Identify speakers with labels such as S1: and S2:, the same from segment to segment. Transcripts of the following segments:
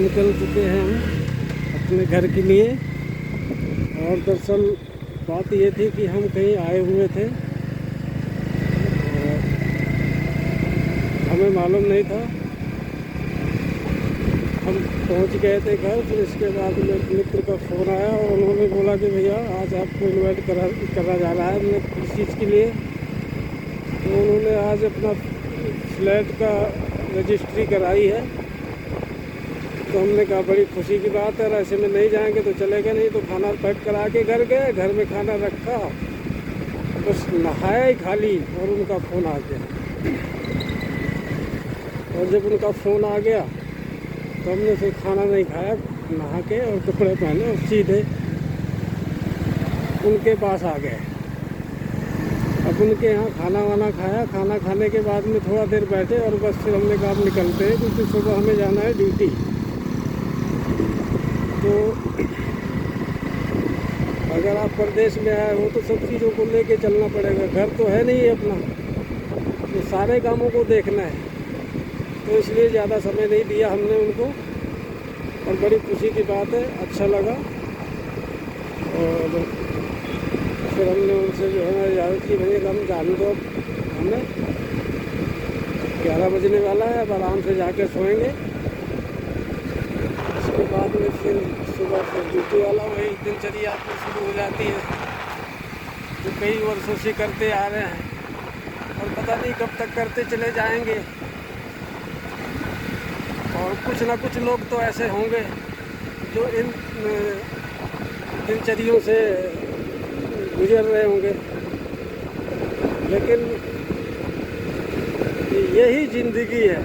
S1: निकल चुके हैं हम अपने घर के लिए। और दरअसल बात ये थी कि हम कहीं आए हुए थे, हमें मालूम नहीं था। हम पहुंच गए थे घर। फिर इसके बाद मेरे मित्र का फ़ोन आया और उन्होंने बोला कि भैया आज आपको इनवाइट करा जा रहा है। मैं किस चीज़ के लिए, तो उन्होंने आज अपना फ्लैट का रजिस्ट्री कराई है। तो हमने कहा बड़ी खुशी की बात है, ऐसे में नहीं जाएंगे तो चलेगा नहीं। तो खाना पैक करा के घर गए, घर में खाना रखा, बस नहाया ही खाली और उनका फ़ोन आ गया। और जब उनका फ़ोन आ गया तो हमने फिर खाना नहीं खाया, नहा के और कपड़े पहने और सीधे उनके पास आ गए। अब उनके यहाँ खाना वाना खाया। खाना खाने के बाद में थोड़ा देर बैठे और बस फिर हमने कहा अब निकलते हैं, क्योंकि सुबह हमें जाना है ड्यूटी। तो अगर आप प्रदेश में आए हो तो सब चीज़ों को लेके चलना पड़ेगा। घर तो है नहीं अपना, तो सारे कामों को देखना है। तो इसलिए ज़्यादा समय नहीं दिया हमने उनको, और बड़ी खुशी की बात है, अच्छा लगा। और फिर हमने उनसे जो है इजाज़त की, भैया हम जाने दो, हमें 11 बजने वाला है, अब आराम से जाकर सोएंगे। उसके बाद में फिर सुबह फिर ड्यूटी वाला वही दिनचर्या अपनी शुरू हो जाती है, जो कई वर्षों से करते आ रहे हैं और पता नहीं कब तक करते चले जाएंगे। और कुछ ना कुछ लोग तो ऐसे होंगे जो इन दिनचर्यों से गुजर रहे होंगे, लेकिन यही ज़िंदगी है।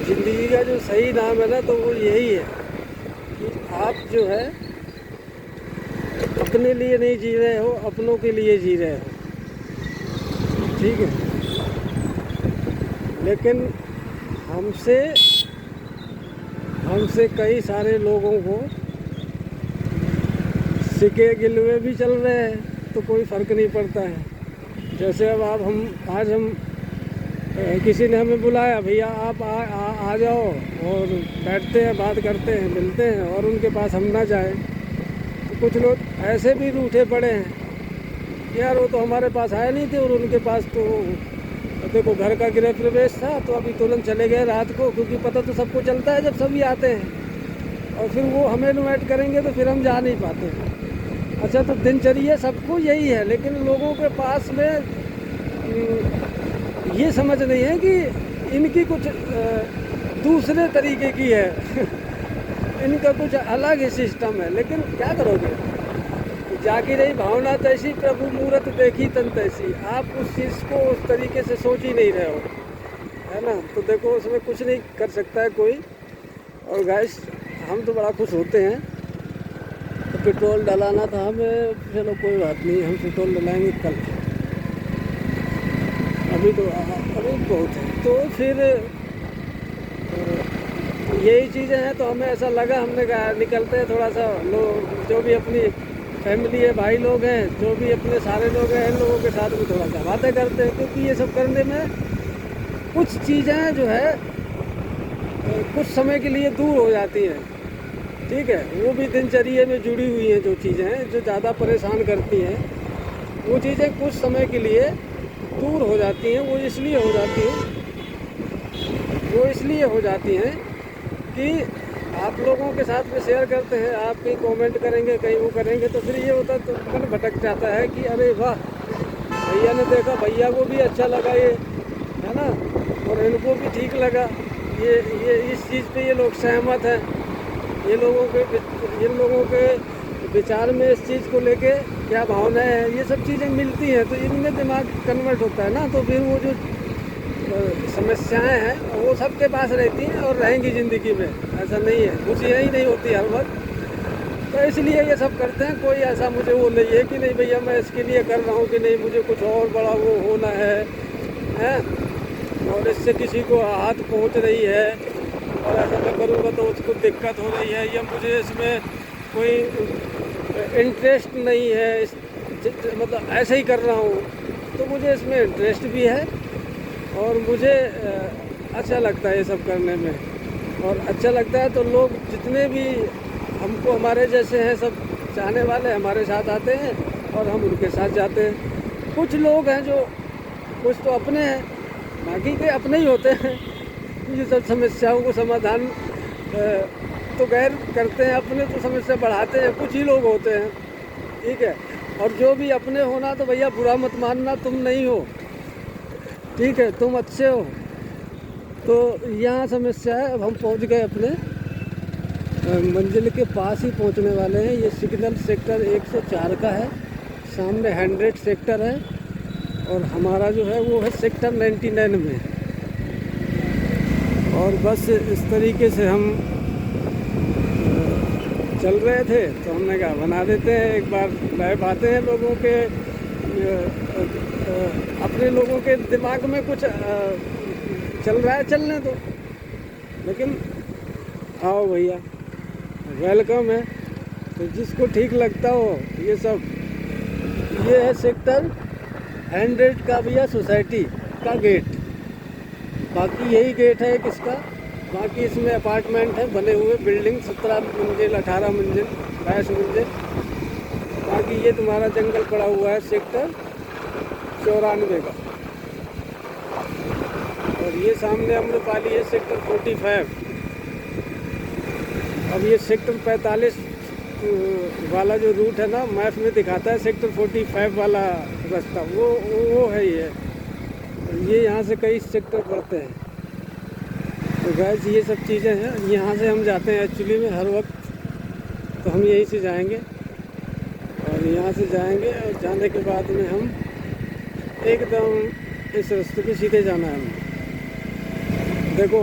S1: ज़िंदगी का जो सही नाम है ना, तो वो यही है कि आप जो है अपने लिए नहीं जी रहे हो, अपनों के लिए जी रहे हो, ठीक है। लेकिन हमसे कई सारे लोगों को सिके गिलवे भी चल रहे हैं, तो कोई फ़र्क नहीं पड़ता है। जैसे अब आज हम किसी ने हमें बुलाया, भैया आप आ जाओ और बैठते हैं, बात करते हैं, मिलते हैं, और उनके पास हम ना जाएं। तो कुछ लोग ऐसे भी रूठे पड़े हैं, यार वो तो हमारे पास आए नहीं थे, और उनके पास तो देखो घर का गृह प्रवेश था, तो अभी तुरंत चले गए रात को, क्योंकि पता तो सबको चलता है जब सभी आते हैं, और फिर वो हमें इन्वाइट करेंगे तो फिर हम जा नहीं पाते। अच्छा, तो दिनचर्या सबको यही है, लेकिन लोगों के पास में ये समझ नहीं है कि इनकी कुछ दूसरे तरीके की है इनका कुछ अलग ही सिस्टम है। लेकिन क्या करोगे, जागी रही भावना तैसी, प्रभु मूरत देखी तन तैसी। आप उस चीज़ को उस तरीके से सोच ही नहीं रहे हो, है ना। तो देखो उसमें कुछ नहीं कर सकता है कोई। और गाइस, हम तो बड़ा खुश होते हैं। तो पेट्रोल डलाना था हमें, चलो कोई बात नहीं, हम पेट्रोल डलाएंगे कल, अभी बहुत है। तो फिर यही चीज़ें हैं। तो हमें ऐसा लगा, हमने कहा निकलते हैं थोड़ा सा, लोग जो भी अपनी फैमिली है, भाई लोग हैं, जो भी अपने सारे लोग हैं, इन लोगों के साथ भी थोड़ा सा बातें करते हैं। क्योंकि ये सब करने में कुछ चीज़ें जो है कुछ समय के लिए दूर हो जाती हैं, ठीक है। वो भी दिनचर्या में जुड़ी हुई हैं, जो चीज़ें हैं जो ज़्यादा परेशान करती हैं, वो चीज़ें कुछ समय के लिए दूर हो जाती हैं। वो इसलिए हो जाती हैं कि आप लोगों के साथ में शेयर करते हैं, आप कहीं कमेंट करेंगे, कहीं वो करेंगे, तो फिर ये होता है, तो मन भटक जाता है कि अरे वाह, भैया ने देखा, भैया को भी अच्छा लगा ये, है ना, और इनको भी ठीक लगा, ये इस चीज़ पे ये लोग सहमत हैं, इन लोगों के विचार में इस चीज़ को लेके क्या भावनाएं हैं, ये सब चीज़ें मिलती हैं, तो इनमें दिमाग कन्वर्ट होता है ना। तो फिर वो जो समस्याएं हैं वो सबके पास रहती हैं और रहेंगी ज़िंदगी में। ऐसा नहीं है, खुशियाँ ही नहीं होती हर वक्त। तो इसलिए ये सब करते हैं। कोई ऐसा मुझे वो नहीं है कि नहीं भैया मैं इसके लिए कर रहा हूँ, कि नहीं मुझे कुछ और बड़ा वो होना है, और इससे किसी को हाथ पहुँच रही है, और ऐसा मैं करूँगा तो उसको दिक्कत हो रही है, या मुझे इसमें कोई इंटरेस्ट नहीं है, मतलब ऐसे ही कर रहा हूँ। तो मुझे इसमें इंटरेस्ट भी है, और मुझे अच्छा लगता है ये सब करने में। और अच्छा लगता है तो लोग जितने भी हमको हमारे जैसे हैं सब चाहने वाले हमारे साथ आते हैं और हम उनके साथ जाते हैं। कुछ लोग हैं जो कुछ तो अपने हैं, बाकी के अपने ही होते हैं। ये सब समस्याओं को समाधान तो गैर करते हैं, अपने तो समस्या बढ़ाते हैं, कुछ ही लोग होते हैं। ठीक है, और जो भी अपने होना तो भैया बुरा मत मानना, तुम नहीं हो, ठीक है, तुम अच्छे हो। तो यहाँ समस्या है। अब हम पहुँच गए अपने मंजिल के पास ही पहुँचने वाले हैं। ये सिग्नल सेक्टर 104 का है, सामने 100 सेक्टर है और हमारा जो है वो है सेक्टर 99 में। और बस इस तरीके से हम चल रहे थे तो हमने कहा बना देते हैं एक बार, लाइव आते हैं लोगों के अपने लोगों के दिमाग में कुछ चल रहा है, चलने दो। लेकिन आओ भैया, वेलकम है। तो जिसको ठीक लगता हो ये सब, ये है सेक्टर 100 का भैया सोसाइटी का गेट। बाकी यही गेट है किसका, बाकी इसमें अपार्टमेंट है बने हुए, बिल्डिंग 17 मंजिल 18 मंजिल 22 मंजिल। बाकी ये तुम्हारा जंगल पड़ा हुआ है सेक्टर 94 का। और ये सामने अम्रपाली है सेक्टर 45। अब ये सेक्टर 45 वाला जो रूट है ना, मैप में दिखाता है सेक्टर 45 वाला रास्ता, वो है ये यहाँ से कई सेक्टर पड़ते हैं। तो गैस ये सब चीज़ें हैं, यहाँ से हम जाते हैं एक्चुअली में हर वक्त। तो हम यहीं से जाएंगे और यहाँ से जाएंगे और जाने के बाद में हम एकदम इस रास्ते पे सीधे जाना है हमें। देखो,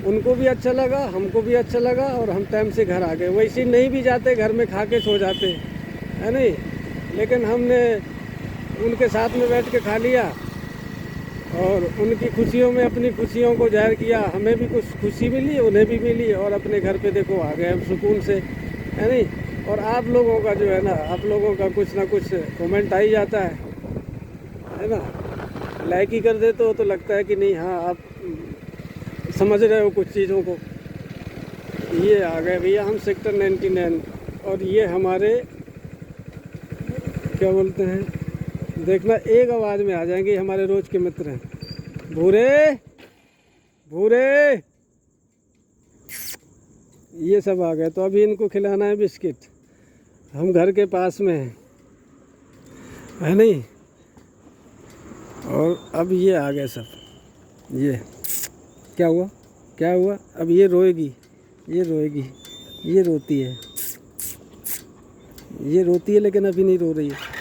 S1: उनको भी अच्छा लगा, हमको भी अच्छा लगा और हम टाइम से घर आ गए। वैसे नहीं भी जाते, घर में खा के सो जाते, है नहीं, लेकिन हमने उनके साथ में बैठ के खा लिया और उनकी खुशियों में अपनी खुशियों को जाहिर किया। हमें भी कुछ खुशी मिली, उन्हें भी मिली और अपने घर पे देखो आ गए हम सुकून से, है नहीं। और आप लोगों का जो है ना, आप लोगों का कुछ ना कुछ कमेंट आ ही जाता है ना। लाइक ही कर देते हो तो लगता है कि नहीं, हाँ आप समझ रहे हो कुछ चीज़ों को। ये आ गए भैया हम सेक्टर 99 और ये हमारे क्या बोलते हैं, देखना एक आवाज़ में आ जाएंगे, हमारे रोज़ के मित्र हैं। भूरे भूरे ये सब आ गए। तो अभी इनको खिलाना है बिस्किट, हम घर के पास में हैं, है नहीं। और अब ये आ गए सब, ये क्या हुआ क्या हुआ, अब ये रोएगी, ये रोएगी, ये रोती है, ये रोती है लेकिन अभी नहीं रो रही है।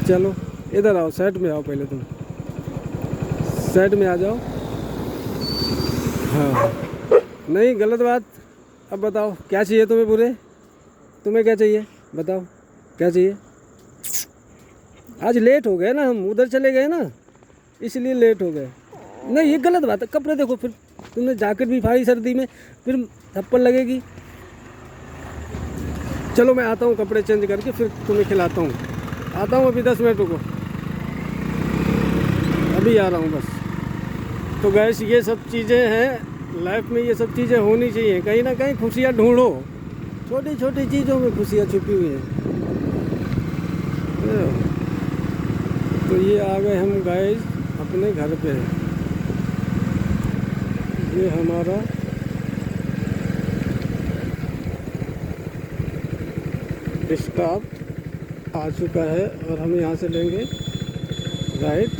S1: चलो इधर आओ, साइड में आओ, पहले तुम साइड में आ जाओ। हाँ नहीं, गलत बात। अब बताओ क्या चाहिए तुम्हें बुरे, तुम्हें क्या चाहिए बताओ, क्या चाहिए। आज लेट हो गए ना, हम उधर चले गए ना इसलिए लेट हो गए। नहीं ये गलत बात है, कपड़े देखो, फिर तुमने जैकेट भी फाड़ी सर्दी में, फिर थप्पड़ लगेगी। चलो मैं आता हूँ कपड़े चेंज करके फिर तुम्हें खिलाता हूँ। आता हूँ, अभी 10 मिनट रुको, अभी आ रहा हूँ बस। तो गैस ये सब चीज़ें हैं लाइफ में, ये सब चीज़ें होनी चाहिए। कहीं ना कहीं खुशियाँ ढूंढो, छोटी छोटी चीज़ों में खुशियाँ छुपी हुई हैं। तो ये आ गए हम गाइस अपने घर पे। ये हमारा स्टॉप आ चुका है और हम यहाँ से लेंगे राइट।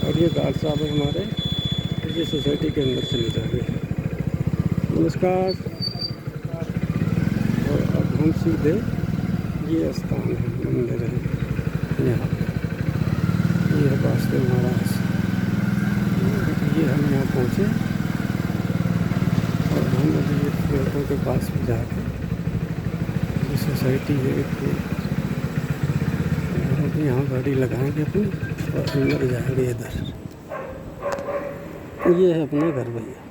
S1: और ये गार्ड साहब है हमारे, ये सोसाइटी के अंदर चले जाएंगे। नमस्कार। और अब हम सीधे, ये स्थान है, मंदिर है यहाँ, ये है वासुदेव महाराज। ये हम यहाँ पहुँचे और हम अभी ये पेड़ों के पास में जाके, ये सोसाइटी है एक, यहाँ गाड़ी लगाएंगे अपनी और अंदर जाएंगे इधर। ये है अपना घर भैया।